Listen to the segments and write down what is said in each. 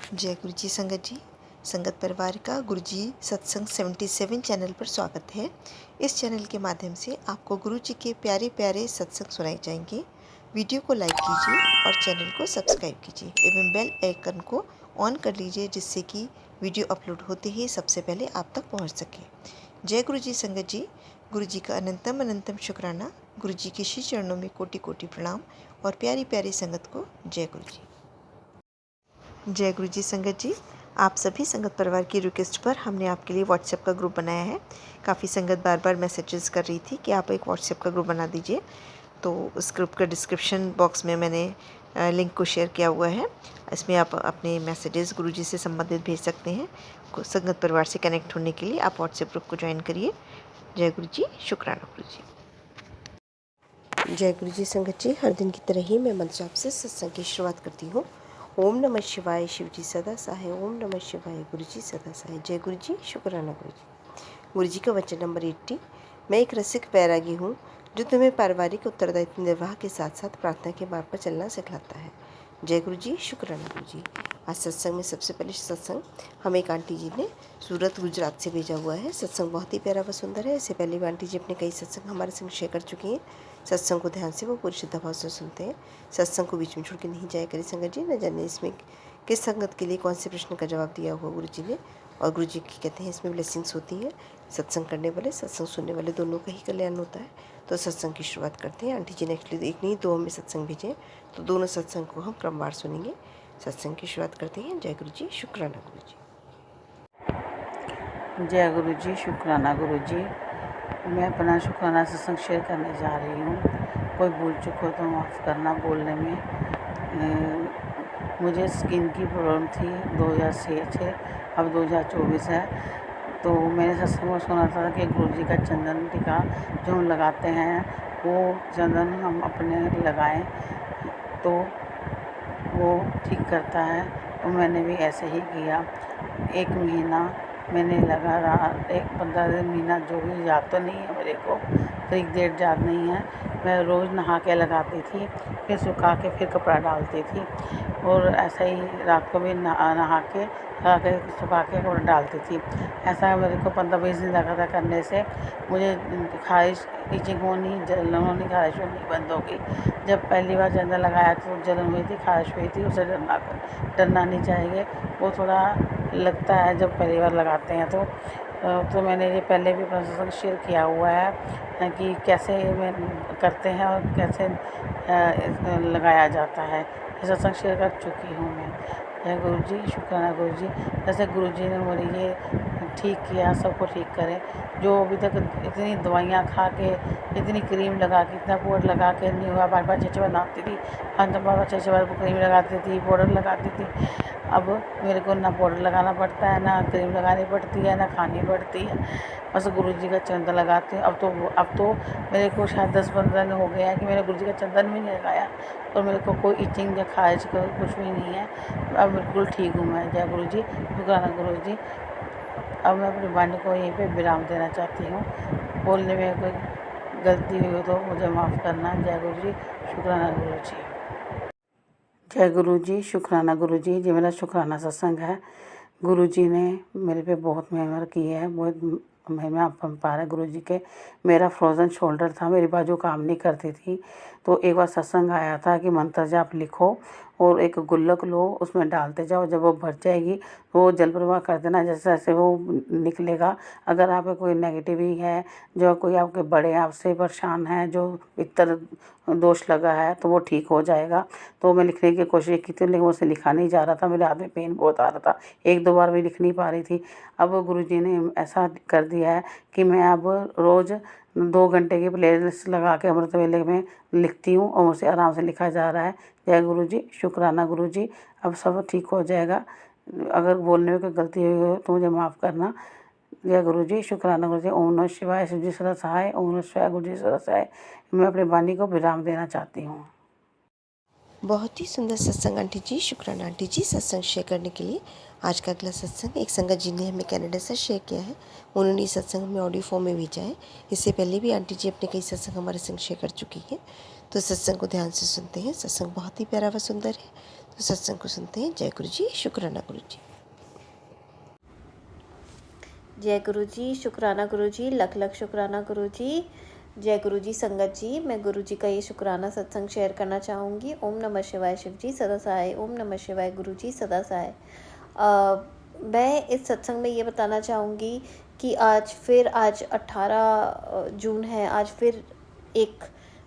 जय गुरु जी संगत जी। संगत परिवार का गुरु जी सत्संग 77 चैनल पर स्वागत है। इस चैनल के माध्यम से आपको गुरु जी के प्यारे प्यारे सत्संग सुनाए जाएंगे। वीडियो को लाइक कीजिए और चैनल को सब्सक्राइब कीजिए एवं बेल आइकन को ऑन कर लीजिए, जिससे कि वीडियो अपलोड होते ही सबसे पहले आप तक पहुंच सके। जय गुरु जी संगत जी। गुरु जी का अनंतम अनंतम शुक्राना। गुरु जी के श्री चरणों में कोटि कोटि प्रणाम और प्यारी प्यारी संगत को जय गुरु जी। जय गुरु जी संगत जी। आप सभी संगत परिवार की रिक्वेस्ट पर हमने आपके लिए व्हाट्सएप का ग्रुप बनाया है। काफ़ी संगत बार बार मैसेजेस कर रही थी कि आप एक व्हाट्सएप का ग्रुप बना दीजिए, तो उस ग्रुप का डिस्क्रिप्शन बॉक्स में मैंने लिंक को शेयर किया हुआ है। इसमें आप अपने मैसेजेस गुरु जी से संबंधित भेज सकते हैं। संगत परिवार से कनेक्ट होने के लिए आप व्हाट्सएप ग्रुप को ज्वाइन करिए। जय गुरु जी, शुक्राना गुरु जी। जय गुरु जी संगत जी। हर दिन की तरह ही मैं मंत्र जाप से सत्संग की शुरुआत करती हूँ। ओम नमः शिवाय, शिव जी सदा सहाय। ओम नमः शिवाय, गुरु जी सदा सहाय। जय गुरु जी, शुक्राना गुरु जी। गुरु जी का वचन नंबर 80। मैं एक रसिक बैरागी हूँ जो तुम्हें पारिवारिक उत्तरदायित्व निर्वाह के साथ साथ प्रार्थना के मार्ग पर चलना सिखलाता है। जय गुरु जी, शुक्राना गुरु जी। आज सत्संग में सबसे पहले सत्संग हमें एक आंटी जी ने सूरत गुजरात से भेजा हुआ है। सत्संग बहुत ही प्यारा व सुंदर है। इससे पहले भी आंटी जी अपने कई सत्संग हमारे संग शेयर कर चुकी हैं। सत्संग को ध्यान से वो पूरी श्रद्धा भाव से सुनते हैं। सत्संग को बीच में छोड़ के नहीं जाया करें संगत जी। न जाने इसमें किस संगत के लिए कौन से प्रश्न का जवाब दिया हुआ गुरु जी ने, और गुरु जी की कहते हैं इसमें ब्लेसिंग्स होती हैं। सत्संग करने वाले सत्संग सुनने वाले दोनों का ही कल्याण होता है। तो सत्संग की शुरुआत करते हैं। आंटी जी ने एक्चुअली एक नहीं 2 हमें सत्संग भेजे, तो दोनों सत्संग को हम क्रमवार सुनेंगे। सत्संग की शुरुआत करते हैं। जय गुरु जी, शुक्राना गुरु जी। जय गुरु जी, शुक्राना गुरु जी। मैं अपना शुक्राना सत्संग शेयर करने जा रही हूँ। कोई भूल चूक हो तो माफ़ करना बोलने में। मुझे स्किन की प्रॉब्लम थी 2006 से, अब 2024 है। तो मैंने सत्संग में सुना था कि गुरु जी का चंदन टीका जो हम लगाते हैं वो चंदन हम अपने लगाएं तो वो ठीक करता है। और मैंने भी ऐसे ही किया। 1 महीना मैंने लगा रहा। 15 दिन महीना जो भी याद तो नहीं है मेरे को, ठीक डेट याद नहीं है। मैं रोज़ नहा के लगाती थी, फिर सुखा के फिर कपड़ा डालती थी, और ऐसा ही रात को भी नहा के सुखा के कपड़ा डालती थी। ऐसा मेरे को 15-20 दिन लगा था करने से। मुझे खारिश इचिंग होनी, जलन होनी, खारिश होनी बंद हो गई। जब पहली बार चंदन लगाया तो जलन हुई थी, खारिश हुई थी। उसे डरना नहीं चाहिए। वो थोड़ा लगता है जब पहली बार लगाते हैं तो मैंने ये पहले भी अपना सत्संग शेयर किया हुआ है कि कैसे मैं करते हैं और कैसे लगाया जाता है। ये सत्संग शेयर कर चुकी हूँ मैं। जय गुरु जी, शुक्राना गुरु जी। जैसे गुरु जी ने मुझे ये ठीक किया, सबको ठीक करें। जो अभी तक इतनी दवाइयाँ खा के, इतनी क्रीम लगा के, इतना पाउडर लगा के नहीं हुआ, बार 6 बार नहाती थी, बार 6 बार क्रीम लगाती थी, पाउडर लगाती थी। अब मेरे को ना पाउडर लगाना पड़ता है, ना क्रीम लगानी पड़ती है, ना खानी पड़ती है। बस गुरु जी का चंदन लगाती हूँ। अब तो मेरे को शायद 10-15 दिन हो गया है कि मैंने गुरु जी का चंदन भी नहीं लगाया, और मेरे को कोई इचिंग या खारिश कुछ भी नहीं है। अब बिल्कुल ठीक हूँ मैं। जय गुरु जी, शुक्राना गुरु जी। अब मैं अपनी वाणी को यहीं पे विराम देना चाहती हूँ। बोलने में कोई गलती हुई हो तो मुझे माफ़ करना। जय गुरु जी, शुक्राना गुरु जी। जय गुरु जी, शुक्राना गुरु जी। ये मेरा शुक्राना सत्संग है। गुरु जी ने मेरे पे बहुत मेहनत की है, बहुत महिमा अपरंपार है गुरु जी के। मेरा फ्रोज़न शोल्डर था, मेरी बाजू काम नहीं करती थी। तो एक बार सत्संग आया था कि मंत्र जाप लिखो और एक गुल्लक लो, उसमें डालते जाओ, जब वो भर जाएगी तो वो जल प्रवाह कर देना, जैसे जैसे वो निकलेगा। अगर आप कोई नेगेटिव ही है, जो कोई आपके बड़े आपसे परेशान है, जो पित्तर दोष लगा है, तो वो ठीक हो जाएगा। तो मैं लिखने की कोशिश की थी, लेकिन मुझसे लिखा नहीं जा रहा था। मेरे हाथ में पेन बहुत आ रहा था, 1-2 बार भी लिख नहीं पा रही थी। अब गुरु जी ने ऐसा कर दिया है कि मैं अब रोज़ 2 घंटे की प्लेलिस्ट लगा के अमृत वेले में लिखती हूँ, और मुझसे आराम से लिखा जा रहा है। जय गुरु जी, शुक्राना गुरु जी। अब सब ठीक हो जाएगा। अगर बोलने में कोई गलती हुई हो तो मुझे माफ़ करना। जय गुरु जी, शुक्राना गुरु जी। ओम नमः शिवाय, शिव जी सदा सहाय। ओम नमः शिवाय, गुरु जी सदा सहाय। मैं अपनी वाणी को विराम देना चाहती हूँ। बहुत ही सुंदर सत्संग आंटी जी, शुक्राना आंटी जी सत्संग शेयर करने के लिए। आज का अगला सत्संग एक संगत जी ने हमें कनाडा से शेयर किया है। उन्होंने ये सत्संग हमें ऑडियो फॉर्म में भेजा है। इससे पहले भी आंटी जी अपने कई सत्संग हमारे संग शेयर कर चुकी हैं। तो सत्संग को ध्यान से सुनते हैं। सत्संग बहुत ही प्यारा व सुंदर है। तो सत्संग को सुनते हैं। जय गुरु जी, शुक्राना गुरु जी। जय गुरु जी, शुक्राना गुरु जी, लख लख शुक्राना गुरु जी। जय गुरु जी संगत जी, मैं गुरु जी का ये शुक्राना सत्संग शेयर करना चाहूँगी। ओम नमः शिवाय शिव जी सदा सहाय, ओम नमः शिवाय गुरु जी सदा सहाय। मैं इस सत्संग में ये बताना चाहूँगी कि आज 18 जून है। आज फिर एक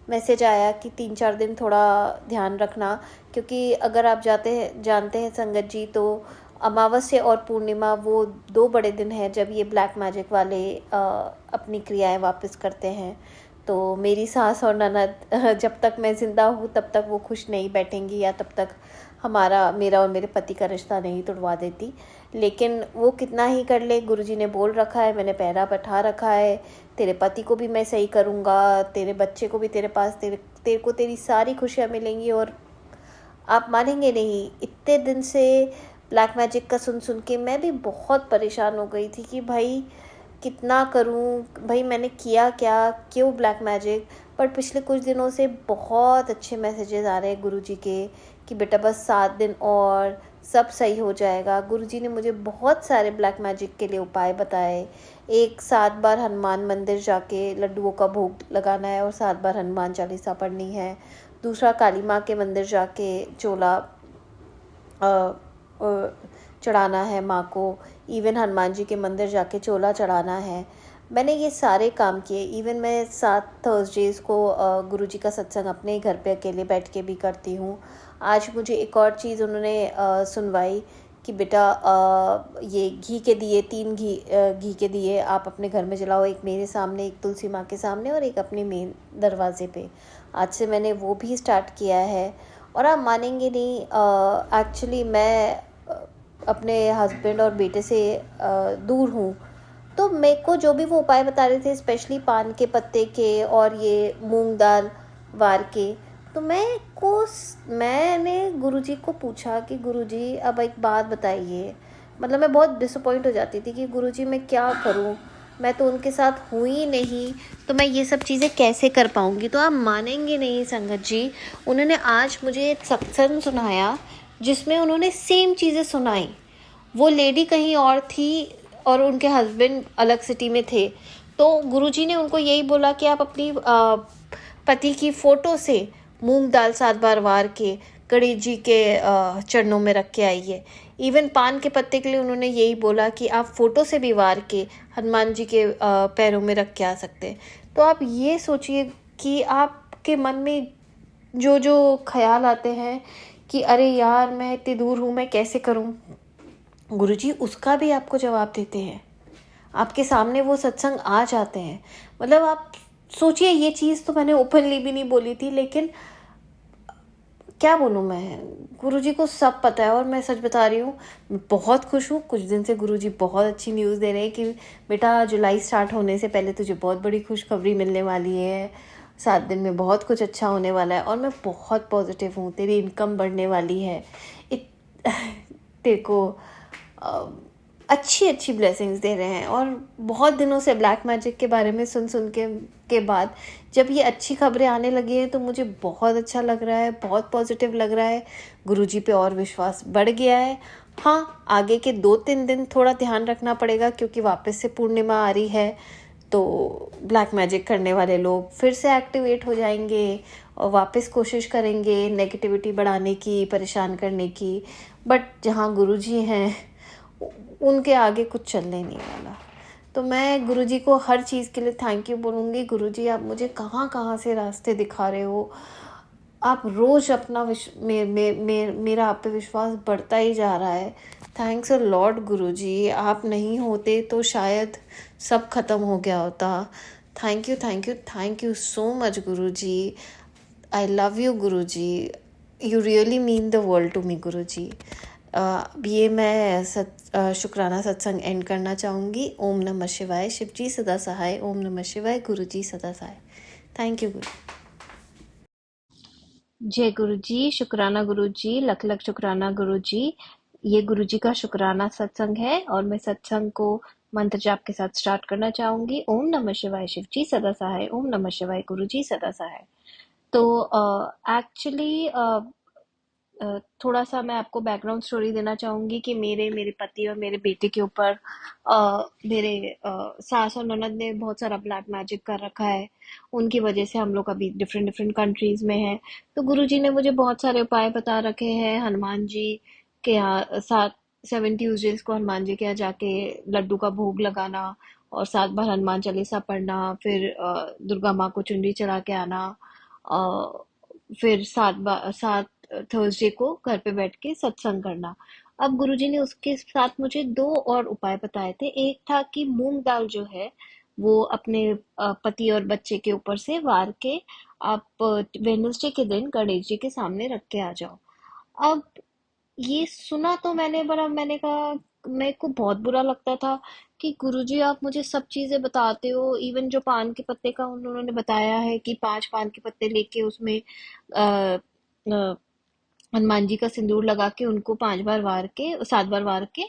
मैसेज आया कि 3-4 दिन थोड़ा ध्यान रखना, क्योंकि अगर आप जानते हैं संगत जी, तो अमावस्या और पूर्णिमा वो 2 बड़े दिन हैं जब ये ब्लैक मैजिक वाले अपनी क्रियाएं वापस करते हैं। तो मेरी सास और ननद जब तक मैं ज़िंदा हूँ तब तक वो खुश नहीं बैठेंगी, या तब तक मेरा और मेरे पति का रिश्ता नहीं तुड़वा देती। लेकिन वो कितना ही कर ले, गुरुजी ने बोल रखा है, मैंने पहरा बैठा रखा है, तेरे पति को भी मैं सही करूँगा, तेरे बच्चे को भी तेरे पास, तेरे को तेरी सारी खुशियाँ मिलेंगी। और आप मानेंगे नहीं, इतने दिन से ब्लैक मैजिक का सुन के मैं भी बहुत परेशान हो गई थी कि भाई कितना करूं, भाई मैंने किया क्या, क्यों ब्लैक मैजिक। पर पिछले कुछ दिनों से बहुत अच्छे मैसेजेस आ रहे हैं गुरुजी के कि बेटा बस 7 दिन और सब सही हो जाएगा। गुरुजी ने मुझे बहुत सारे ब्लैक मैजिक के लिए उपाय बताए। एक 7 बार हनुमान मंदिर जाके लड्डुओं का भोग लगाना है और 7 बार हनुमान चालीसा पढ़नी है। दूसरा काली माँ के मंदिर जाके चोला चढ़ाना है माँ को। इवन हनुमान जी के मंदिर जाके चोला चढ़ाना है। मैंने ये सारे काम किए। इवन मैं 7 थर्सडेज़ को गुरुजी का सत्संग अपने ही घर पे अकेले बैठ के भी करती हूँ। आज मुझे एक और चीज़ उन्होंने सुनवाई कि बेटा ये घी के दिए 3 घी के दिए आप अपने घर में जलाओ, एक मेरे सामने, एक तुलसी माँ के सामने और एक अपने मेन दरवाजे पे। आज से मैंने वो भी स्टार्ट किया है। और आप मानेंगे नहीं, एक्चुअली मैं अपने हस्बैंड और बेटे से दूर हूँ, तो मेरे को जो भी वो उपाय बता रहे थे, स्पेशली पान के पत्ते के और ये मूंग दाल वार के, तो मैंने गुरुजी को पूछा कि गुरुजी अब एक बात बताइए। मतलब मैं बहुत डिसअपॉइंट हो जाती थी कि गुरुजी मैं क्या करूँ, मैं तो उनके साथ हूँ ही नहीं, तो मैं ये सब चीज़ें कैसे कर पाऊँगी। तो आप मानेंगे नहीं संगत जी, उन्होंने आज मुझे एक सत्संग सुनाया जिसमें उन्होंने सेम चीज़ें सुनाई। वो लेडी कहीं और थी और उनके हस्बैंड अलग सिटी में थे। तो गुरुजी ने उनको यही बोला कि आप अपनी पति की फ़ोटो से मूंग दाल 7 बार वार के गणेश जी के चरणों में रख के आइए। इवन पान के पत्ते के लिए उन्होंने यही बोला कि आप फ़ोटो से भी वार के हनुमान जी के पैरों में रख के आ सकते हैं। तो आप ये सोचिए कि आपके मन में जो जो ख्याल आते हैं कि अरे यार मैं इतनी दूर हूँ, मैं कैसे करूँ, गुरुजी उसका भी आपको जवाब देते हैं। आपके सामने वो सत्संग आ जाते हैं। मतलब आप सोचिए, ये चीज़ तो मैंने ओपनली भी नहीं बोली थी, लेकिन क्या बोलूँ मैं, गुरुजी को सब पता है। और मैं सच बता रही हूँ, मैं बहुत खुश हूँ। कुछ दिन से गुरुजी बहुत अच्छी न्यूज़ दे रहे हैं कि बेटा जुलाई स्टार्ट होने से पहले तुझे बहुत बड़ी खुशखबरी मिलने वाली है, 7 दिन में बहुत कुछ अच्छा होने वाला है। और मैं बहुत पॉजिटिव हूँ, तेरी इनकम बढ़ने वाली है, तेरे को अच्छी ब्लेसिंग्स दे रहे हैं। और बहुत दिनों से ब्लैक मैजिक के बारे में सुन के बाद जब ये अच्छी खबरें आने लगी हैं तो मुझे बहुत अच्छा लग रहा है, बहुत पॉजिटिव लग रहा है। गुरुजी पे और विश्वास बढ़ गया है। हाँ, आगे के 2-3 दिन थोड़ा ध्यान रखना पड़ेगा, क्योंकि वापस से पूर्णिमा आ रही है, तो ब्लैक मैजिक करने वाले लोग फिर से एक्टिवेट हो जाएंगे और वापस कोशिश करेंगे नेगेटिविटी बढ़ाने की, परेशान करने की। बट जहाँ गुरुजी हैं उनके आगे कुछ चलने नहीं वाला। तो मैं गुरुजी को हर चीज़ के लिए थैंक यू बोलूँगी। गुरुजी आप मुझे कहाँ से रास्ते दिखा रहे हो। आप रोज़ अपना मेरा आप पे विश्वास बढ़ता ही जा रहा है। थैंक्स अ लॉट गुरुजी, आप नहीं होते तो शायद सब खत्म हो गया होता। Thank you so much Guruji. I love you Guruji, you really mean the world to me Guruji. ये मैं शुक्राना सत्संग एंड करना चाहूँगी। ओम नमः शिवाय, शिव जी सदा सहाय। ओम नमः शिवाय, गुरु जी सदा सहाय। थैंक यू गुरु। जय गुरु जी, शुक्राना गुरु जी, लख लख शुक्राना गुरु जी। ये गुरु जी का शुक्राना सत्संग है और मैं सत्संग को मंत्र जाप के साथ स्टार्ट करना चाहूँगी। ओम नमः शिवाय, शिव जी सदा सहाय। ओम नमः शिवाय, गुरु जी सदा सहाय। तो एक्चुअली थोड़ा सा मैं आपको बैकग्राउंड स्टोरी देना चाहूंगी कि मेरे पति और मेरे बेटे के ऊपर मेरे सास और ननद ने बहुत सारा ब्लैक मैजिक कर रखा है। उनकी वजह से हम लोग अभी डिफरेंट डिफरेंट कंट्रीज में हैं। तो गुरुजी ने मुझे बहुत सारे उपाय बता रखे हैं। हनुमान जी के यहाँ 7 ट्यूसडेज को हनुमान जी के यहाँ जाके लड्डू का भोग लगाना और 7 बार हनुमान चालीसा पढ़ना, फिर दुर्गा माँ को चुनरी चढ़ा के आना, फिर 7 थर्सडे को घर पे बैठ के सत्संग करना। अब गुरुजी ने उसके साथ मुझे 2 और उपाय बताए थे। एक था कि मूंग दाल जो है वो अपने पति और बच्चे के ऊपर से वार के आप वेडनेसडे के दिन गणेश जी के सामने रख के आ जाओ। अब ये सुना तो मैंने, बड़ा मैंने कहा, मेरे को बहुत बुरा लगता था कि गुरुजी आप मुझे सब चीजें बताते हो। इवन जो पान के पत्ते का उन्होंने बताया है कि 5 पान के पत्ते लेके उसमें आ, हनुमान जी का सिंदूर लगा के उनको 5 बार वार के 7 बार वार के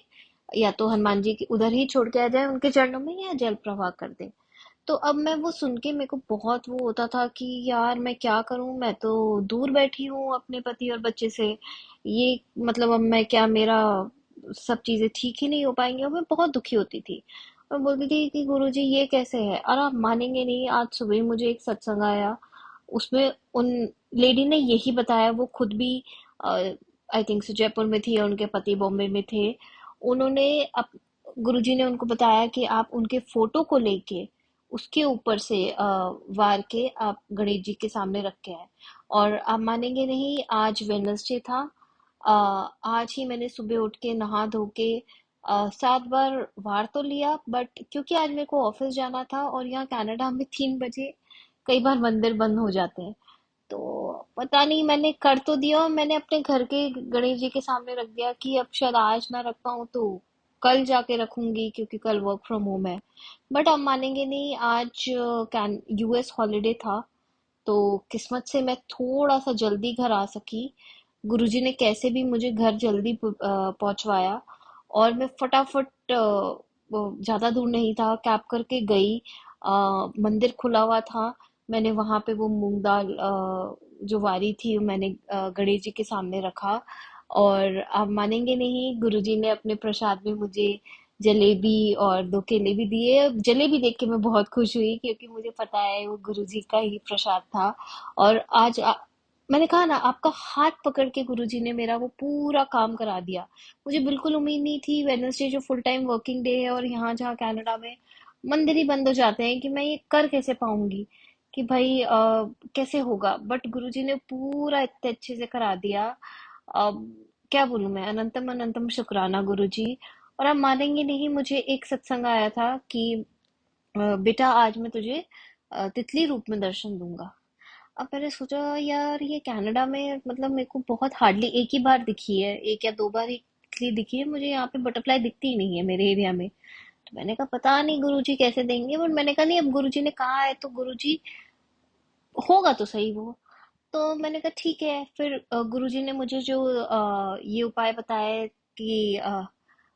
या तो हनुमान जी के उधर ही छोड़ के आ जाए उनके चरणों में, या जल प्रवाह कर दे। तो अब मैं वो सुन के मेरे को बहुत वो होता था कि यार मैं क्या करूं, मैं तो दूर बैठी हूँ अपने पति और बच्चे से। ये मतलब अब मैं क्या, मेरा सब चीजें ठीक ही नहीं हो पाएंगी, और मैं बहुत दुखी होती थी। मैं बोलती थी कि गुरुजी ये कैसे है। और आप मानेंगे नहीं, आज सुबह ही मुझे एक सत्संग आया, उसमें उन लेडी ने यही बताया। वो खुद भी आई थिंक जयपुर में थी और उनके पति बॉम्बे में थे। उन्होंने अप गुरुजी ने उनको बताया कि आप उनके फोटो को लेके उसके ऊपर से वार के आप गणेश जी के सामने रख के आए। और आप मानेंगे नहीं, आज वेडनेसडे था। आज ही मैंने सुबह उठ के नहा धो के 7 बार वार तो लिया, बट क्योंकि आज मेरे को ऑफिस जाना था और यहाँ कनाडा में 3 बजे कई बार मंदिर बंद हो जाते हैं। तो पता नहीं, मैंने कर तो दिया और मैंने अपने घर के गणेश जी के सामने रख दिया कि अब शायद आज ना रख पाऊँ तो कल जाके रखूंगी, क्योंकि कल वर्क फ्रॉम होम है। बट आप मानेंगे नहीं, आज कैन यूएस हॉलीडे था, तो किस्मत से मैं थोड़ा सा जल्दी घर आ सकी। गुरुजी ने कैसे भी मुझे घर जल्दी पहुंचवाया, और मैं फटाफट वो ज्यादा दूर नहीं था, कैब करके गई। मंदिर खुला हुआ था। मैंने वहां पे वो मूंग दाल जो वारी थी मैंने गणेश जी के सामने रखा। और आप मानेंगे नहीं, गुरुजी ने अपने प्रसाद में मुझे जलेबी और 2 केले भी दिए। जलेबी देख के मैं बहुत खुश हुई, क्योंकि मुझे पता है वो गुरुजी का ही प्रसाद था। और आज मैंने कहा ना, आपका हाथ पकड़ के गुरुजी ने मेरा वो पूरा काम करा दिया। मुझे बिल्कुल उम्मीद नहीं थी, वेडनेसडे जो फुल टाइम वर्किंग डे है और यहाँ जहाँ कनाडा में मंदिर ही बंद हो जाते हैं, कि मैं ये कर कैसे पाऊंगी, कि भाई कैसे होगा। बट गुरुजी ने पूरा इतने अच्छे से करा दिया। अब क्या बोलूं मैं, अनंतम अनंतम शुक्राना गुरुजी। और आप मानेंगे नहीं, मुझे एक सत्संग आया था कि बेटा आज मैं तुझे तितली रूप में दर्शन दूंगा। अब मैंने सोचा यार, ये कनाडा में मतलब मेरे को बहुत हार्डली एक ही बार दिखी है, 1 या 2 बार ही तितली दिखी है मुझे। यहाँ पे बटरफ्लाई दिखती ही नहीं है मेरे एरिया में। तो मैंने कहा पता नहीं गुरुजी कैसे देंगे, बट मैंने कहा नहीं, अब गुरुजी ने कहा है तो गुरुजी होगा तो सही वो। तो मैंने कहा ठीक है। फिर गुरुजी ने मुझे जो ये उपाय बताए कि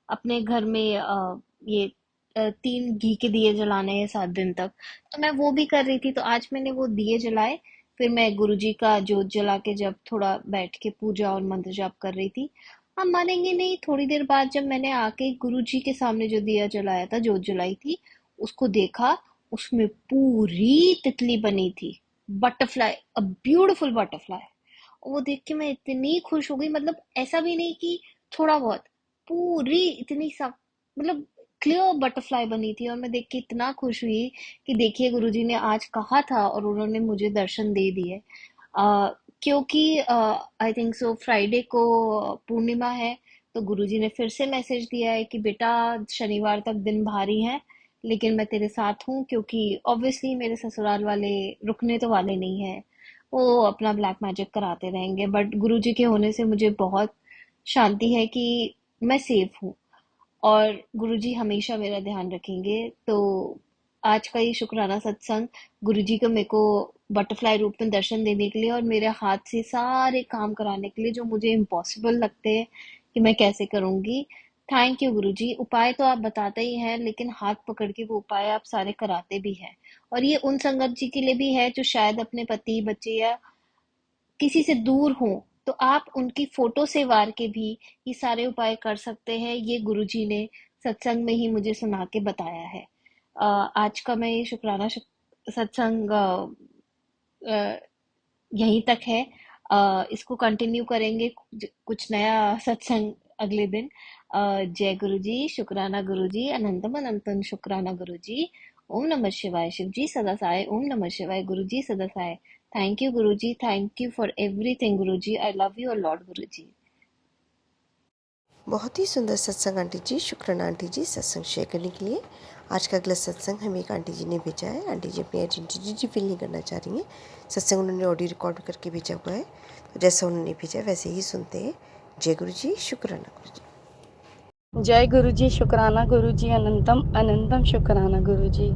अपने घर में ये 3 घी के दिए जलाने हैं 7 दिन तक। तो मैं वो भी कर रही थी। तो आज मैंने वो दिए जलाए। फिर मैं गुरुजी का जोत जला के जब थोड़ा बैठ के पूजा और मंत्र जाप कर रही थी, आप मानेंगे नहीं, थोड़ी देर बाद जब मैंने आके गुरुजी के सामने जो दिया जलाया था, जोत जलाई थी, उसको देखा, उसमें पूरी तितली बनी थी। Butterfly, a beautiful butterfly. वो देख के मैं इतनी खुश हो गई, मतलब ऐसा भी नहीं कि थोड़ा बहुत, पूरी इतनी सा, मतलब क्लियर बटरफ्लाई बनी थी। और मैं देख के इतना खुश हुई कि देखिए गुरुजी ने आज कहा था और उन्होंने मुझे दर्शन दे दिए। क्योंकि आई थिंक सो फ्राइडे को पूर्णिमा है, तो गुरुजी ने फिर से मैसेज दिया है कि बेटा शनिवार तक दिन भारी है, लेकिन मैं तेरे साथ हूँ। क्योंकि ऑब्वियसली मेरे ससुराल वाले रुकने तो वाले नहीं है, वो अपना ब्लैक मैजिक कराते रहेंगे। बट गुरुजी के होने से मुझे बहुत शांति है कि मैं सेफ हूँ, और गुरुजी हमेशा मेरा ध्यान रखेंगे। तो आज का ये शुक्राना सत्संग गुरुजी को मेरे को बटरफ्लाई रूप में दर्शन देने के लिए और मेरे हाथ से सारे काम कराने के लिए, जो मुझे इम्पॉसिबल लगते हैं कि मैं कैसे करूंगी। थैंक यू गुरुजी। उपाय तो आप बताते ही हैं, लेकिन हाथ पकड़ के वो उपाय आप सारे कराते भी हैं। और ये उन संगत जी के लिए भी है जो शायद अपने पति बच्चे या किसी से दूर हो, तो आप उनकी फ़ोटो से वार के भी ये सारे उपाय कर सकते हैं। ये गुरुजी ने सत्संग में ही मुझे सुना के बताया है। आज का मैं ये शुक्राना सत्संग अ, यहीं तक है। इसको कंटिन्यू करेंगे कुछ नया सत्संग अगले दिन। जय गुरु जी, शुक्राना गुरु जी, अनंतम अनंतम शुक्राना गुरु जी। ओम नमः शिवाय शिव जी सदा साय, ओम नमः शिवाय गुरु जी सदा Sai. Thank you Guru ji, thank you for everything Guru ji. I love you Lord गुरु जी। बहुत ही सुंदर सत्संग आंटी जी। शुक्राना आंटी जी सत्संग शेयर करने के लिए। आज का अगला सत्संग हमें एक आंटी जी ने भेजा है। आंटी जी अपनी आइडेंटिटी रिवील नहीं करना चाह रही हैं। सत्संग उन्होंने ऑडियो रिकॉर्ड करके भेजा हुआ है, तो जैसा उन्होंने भेजा है वैसे ही सुनते हैं। जय गुरु जी, शुक्राना गुरु जी। जय गुरु जी, शुक्राना गुरु जी, अनंतम अनंतम शुक्राना गुरु जी।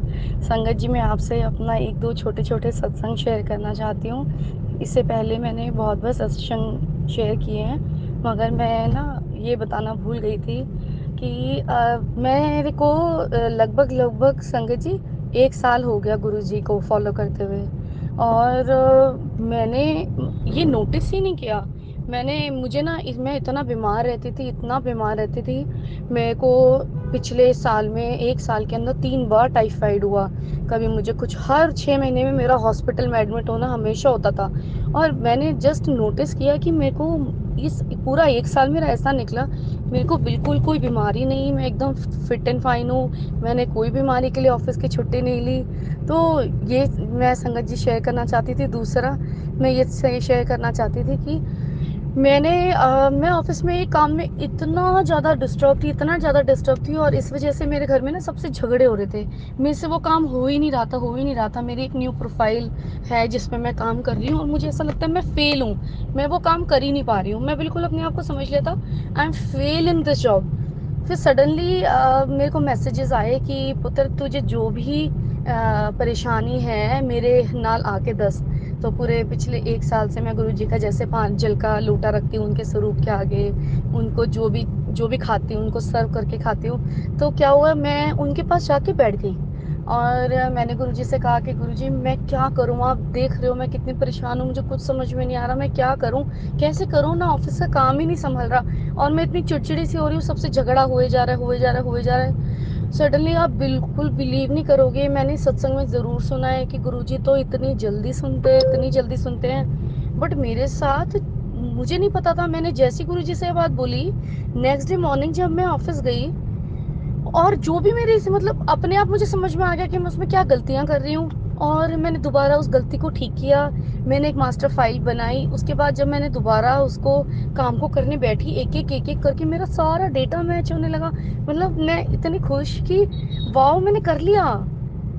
संगत जी, मैं आपसे अपना एक दो छोटे छोटे सत्संग शेयर करना चाहती हूँ। इससे पहले मैंने बहुत बार सत्संग शेयर किए हैं, मगर मैं ना ये बताना भूल गई थी कि मेरे को लगभग लगभग संगत जी 1 साल हो गया गुरु जी को फॉलो करते हुए, और मैंने ये नोटिस ही नहीं किया। मुझे ना मैं इतना बीमार रहती थी, इतना बीमार रहती थी। मेरे को पिछले साल में 1 साल के अंदर 3 बार टाइफाइड हुआ। कभी मुझे कुछ, हर 6 महीने में मेरा हॉस्पिटल में एडमिट होना हमेशा होता था। और मैंने जस्ट नोटिस किया कि मेरे को इस पूरा 1 साल मेरा ऐसा निकला, मेरे को बिल्कुल कोई बीमारी नहीं, मैं एकदम फिट एंड फाइन हूँ। मैंने कोई बीमारी के लिए ऑफिस की छुट्टी नहीं ली। तो ये मैं संगत जी शेयर करना चाहती थी। दूसरा मैं ये शेयर करना चाहती थी कि मैं ऑफिस में काम में इतना ज़्यादा डिस्टर्ब थी, इतना ज़्यादा डिस्टर्ब थी, और इस वजह से मेरे घर में ना सबसे झगड़े हो रहे थे। मेरे से वो काम हो ही नहीं रहा था, हो ही नहीं रहा था। मेरी एक न्यू प्रोफाइल है जिसमें मैं काम कर रही हूँ, और मुझे ऐसा लगता है मैं फेल हूँ, मैं वो काम कर ही नहीं पा रही हूँ। मैं बिल्कुल अपने आप को समझ लेता I am fail in this job. फिर सडनली मेरे को मैसेजेस आए कि पुत्र तुझे जो भी परेशानी है मेरे नाल आके दस। तो पूरे पिछले 1 साल से मैं गुरु जी का जैसे 5 जल का लोटा रखती हूँ उनके स्वरूप के आगे, उनको जो भी खाती हूँ उनको सर्व करके खाती हूँ। तो क्या हुआ, मैं उनके पास जाके बैठ गई, और मैंने गुरुजी से कहा कि गुरुजी मैं क्या करूँ, आप देख रहे हो मैं कितनी परेशान हूँ, मुझे कुछ समझ में नहीं आ रहा, मैं क्या करूँ, कैसे करूँ ना, ऑफिस का काम ही नहीं संभल रहा, और मैं इतनी चिड़चिड़ी सी हो रही हूँ, सबसे झगड़ा हुए जा रहा है, हुए जा रहा है, हुए जा रहा है। सडनली आप बिल्कुल बिलीव नहीं करोगे, मैंने सत्संग में ज़रूर सुना है कि गुरुजी तो इतनी जल्दी सुनते हैं, इतनी जल्दी सुनते हैं, बट मेरे साथ मुझे नहीं पता था। मैंने जैसी गुरुजी से बात बोली, नेक्स्ट डे मॉर्निंग जब मैं ऑफिस गई, और जो भी मेरे से मतलब अपने आप मुझे समझ में आ गया कि मैं उसमें क्या गलतियां कर रही हूँ, और मैंने दोबारा उस गलती को ठीक किया। मैंने एक मास्टर फाइल बनाई। उसके बाद जब मैंने दोबारा उसको काम को करने बैठी, एक एक करके मेरा सारा डेटा मैच होने लगा। मतलब मैं इतनी खुश कि वाओ मैंने कर लिया।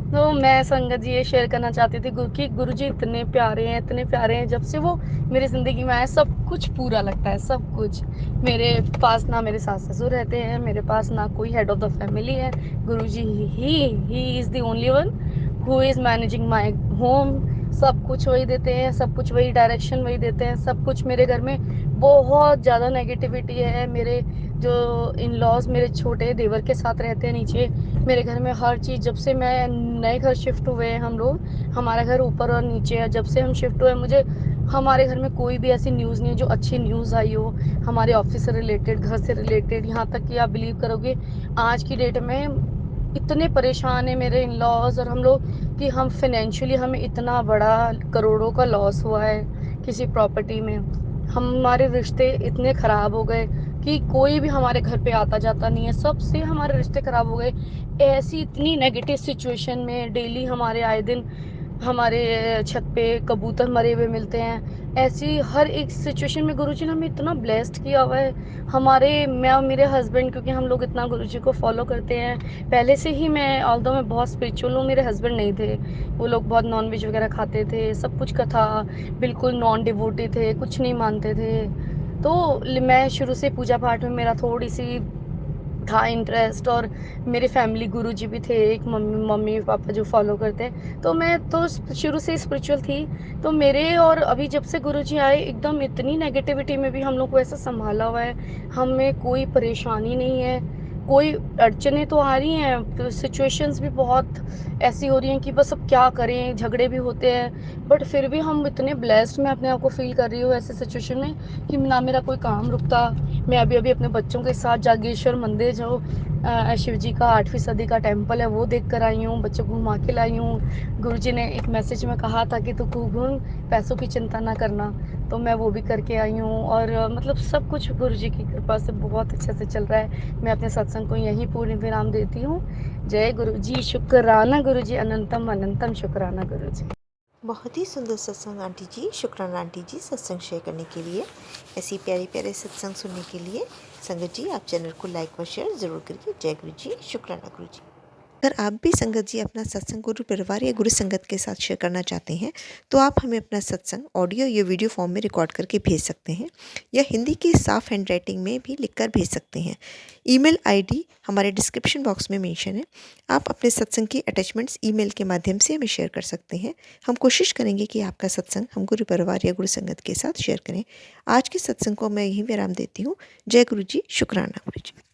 तो मैं संगत जी ये शेयर करना चाहती थी कि गुरु जी इतने प्यारे हैं, इतने प्यारे हैं। जब से वो मेरी ज़िंदगी में आए सब कुछ पूरा लगता है, सब कुछ। मेरे पास ना मेरे सास ससुर रहते हैं, मेरे पास ना कोई हेड ऑफ द फैमिली है। Guru ji he is the only one who is managing my home. सब कुछ वही देते हैं, सब कुछ वही डायरेक्शन वही देते हैं, सब कुछ। मेरे घर में बहुत ज़्यादा नेगेटिविटी है। मेरे जो इन लॉज मेरे छोटे देवर के साथ रहते हैं नीचे, मेरे घर में हर चीज़, जब से मैं नए घर शिफ्ट हुए हैं हम लोग, हमारा घर ऊपर और नीचे है, जब से हम शिफ्ट हुए मुझे हमारे घर में कोई भी ऐसी न्यूज़ नहीं है जो अच्छी न्यूज़ आई हो हमारे ऑफिस से रिलेटेड, घर से रिलेटेड। यहाँ तक कि आप बिलीव करोगे, आज की डेट में इतने परेशान है मेरे इन लॉज और हम लोग कि हम फाइनेंशियली हमें इतना बड़ा करोड़ों का लॉस हुआ है किसी प्रॉपर्टी में। हमारे रिश्ते इतने ख़राब हो गए कि कोई भी हमारे घर पे आता जाता नहीं है, सबसे हमारे रिश्ते ख़राब हो गए। ऐसी इतनी नेगेटिव सिचुएशन में डेली हमारे आए दिन हमारे छत पे कबूतर मरे हुए मिलते हैं। ऐसी हर एक सिचुएशन में गुरुजी ने हमें इतना ब्लेस्ड किया हुआ है। मैं और मेरे हस्बैंड, क्योंकि हम लोग इतना गुरुजी को फॉलो करते हैं पहले से ही। मैं बहुत स्पिरिचुअल हूँ, मेरे हस्बैंड नहीं थे, वो लोग बहुत नॉनवेज वगैरह खाते थे, सब कुछ का था, बिल्कुल नॉन डिवोटी थे, कुछ नहीं मानते थे। तो मैं शुरू से पूजा पाठ में मेरा थोड़ी सी था इंटरेस्ट, और मेरे फैमिली गुरुजी भी थे, एक मम्मी मम्मी पापा जो फॉलो करते हैं, तो मैं तो शुरू से स्पिरिचुअल थी। तो मेरे और अभी जब से गुरुजी आए, एकदम इतनी नेगेटिविटी में भी हम लोग को ऐसा संभाला हुआ है, हमें कोई परेशानी नहीं है। कोई अड़चनें तो आ रही हैं, तो सिचुएशंस भी बहुत ऐसी हो रही हैं कि बस अब क्या करें, झगड़े भी होते हैं, बट फिर भी हम इतने ब्लेस्ड मैं अपने आप को फ़ील कर रही हूँ ऐसे सिचुएशन में कि ना मेरा कोई काम रुकता। मैं अभी-अभी अपने बच्चों के साथ जागेश्वर मंदिर जो शिव जी का 8वीं सदी का टेम्पल है वो देख कर आई हूँ, बच्चों को घुमा के लाई हूँ। गुरुजी ने एक मैसेज में कहा था कि तू खूब घूम, पैसों की चिंता ना करना, तो मैं वो भी करके आई हूँ और मतलब सब कुछ गुरुजी की कृपा से बहुत अच्छे से चल रहा है। मैं अपने सत्संग को यहीं पूर्ण विराम देती हूँ। जय गुरुजी, शुक्राना गुरुजी, अनंतम अनंतम शुक्राना गुरुजी। बहुत ही सुंदर सत्संग आंटी जी। शुक्राना आंटी जी सत्संग शेयर करने के लिए। ऐसे ही प्यारे प्यारे सत्संग सुनने के लिए संगत जी आप चैनल को लाइक व शेयर ज़रूर करिए। जय गुरु जी, शुक्राना गुरु जी। अगर आप भी संगत जी अपना सत्संग गुरु परिवार या गुरु संगत के साथ शेयर करना चाहते हैं तो आप हमें अपना सत्संग ऑडियो या वीडियो फॉर्म में रिकॉर्ड करके भेज सकते हैं या हिंदी की साफ हैंड राइटिंग में भी लिखकर भेज सकते हैं। ईमेल आईडी हमारे डिस्क्रिप्शन बॉक्स में मेंशन है। आप अपने सत्संग की अटैचमेंट्स ईमेल के माध्यम से हमें शेयर कर सकते हैं। हम कोशिश करेंगे कि आपका सत्संग हम गुरु परिवार या गुरु संगत के साथ शेयर करें। आज के सत्संग को मैं यहीं विराम देती हूँ। जय गुरु जी, शुक्राना गुरु जी।